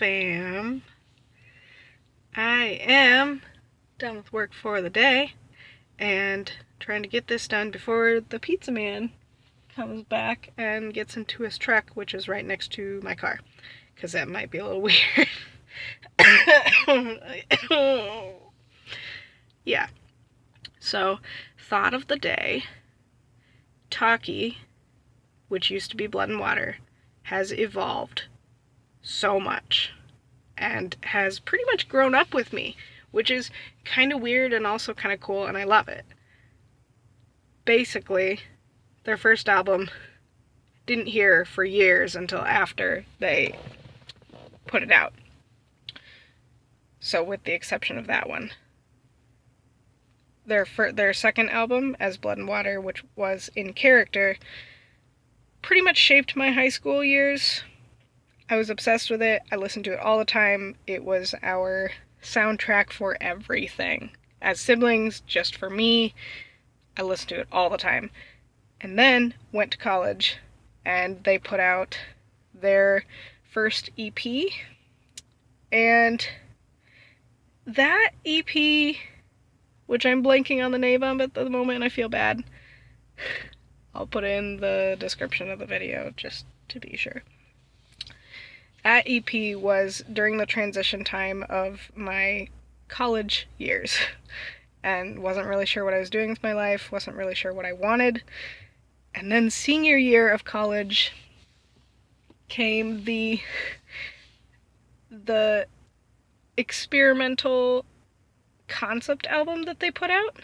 fam. I am done with work for the day and trying to get this done before the pizza man comes back and gets into his truck, which is right next to my car, because that might be a little weird. Yeah. So, thought of the day, Talkie, which used to be Blood and Water, has evolved so much and has pretty much grown up with me, which is kind of weird and also kind of cool, and I love it. Basically, their first album didn't hear for years until after they put it out. So with the exception of that one. Their second album, as Blood and Water, which was In Character, pretty much shaped my high school years. I was obsessed with it. I listened to it all the time. It was our soundtrack for everything. As siblings, just for me, I listened to it all the time. And then went to college, and they put out their first EP. And that EP, which I'm blanking on the name of at the moment, and I feel bad. I'll put in the description of the video just to be sure. That EP was during the transition time of my college years, and wasn't really sure what I was doing with my life, wasn't really sure what I wanted. And then senior year of college came the experimental concept album that they put out. I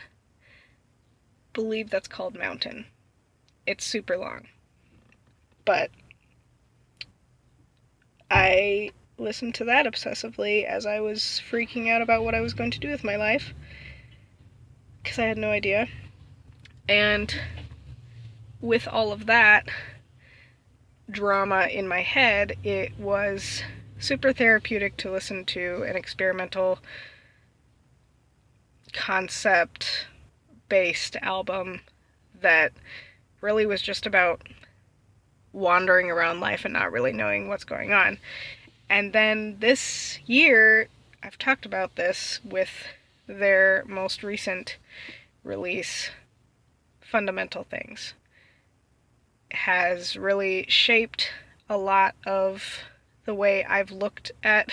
believe that's called Mountain. It's super long. But I listened to that obsessively as I was freaking out about what I was going to do with my life, because I had no idea. And with all of that drama in my head, it was super therapeutic to listen to an experimental concept-based album that really was just about wandering around life and not really knowing what's going on. And then this year, I've talked about this with their most recent release, Fundamental Things, has really shaped a lot of the way I've looked at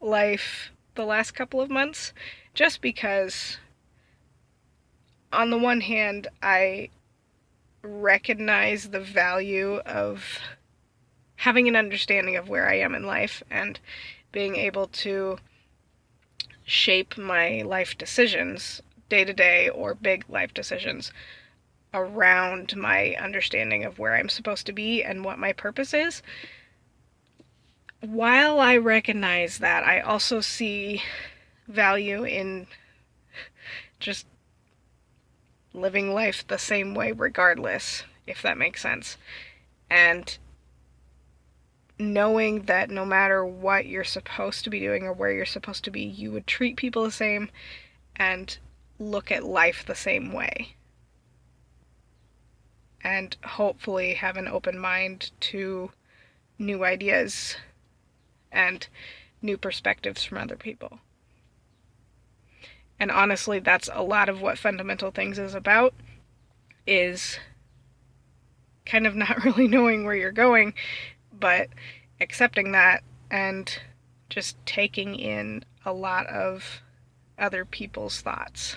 life the last couple of months, just because on the one hand, I recognize the value of having an understanding of where I am in life and being able to shape my life decisions, day-to-day or big life decisions, around my understanding of where I'm supposed to be and what my purpose is. While I recognize that, I also see value in just living life the same way regardless, if that makes sense. And knowing that no matter what you're supposed to be doing or where you're supposed to be, you would treat people the same and look at life the same way. And hopefully have an open mind to new ideas and new perspectives from other people. And honestly, that's a lot of what Fundamental Things is about, is kind of not really knowing where you're going, but accepting that and just taking in a lot of other people's thoughts.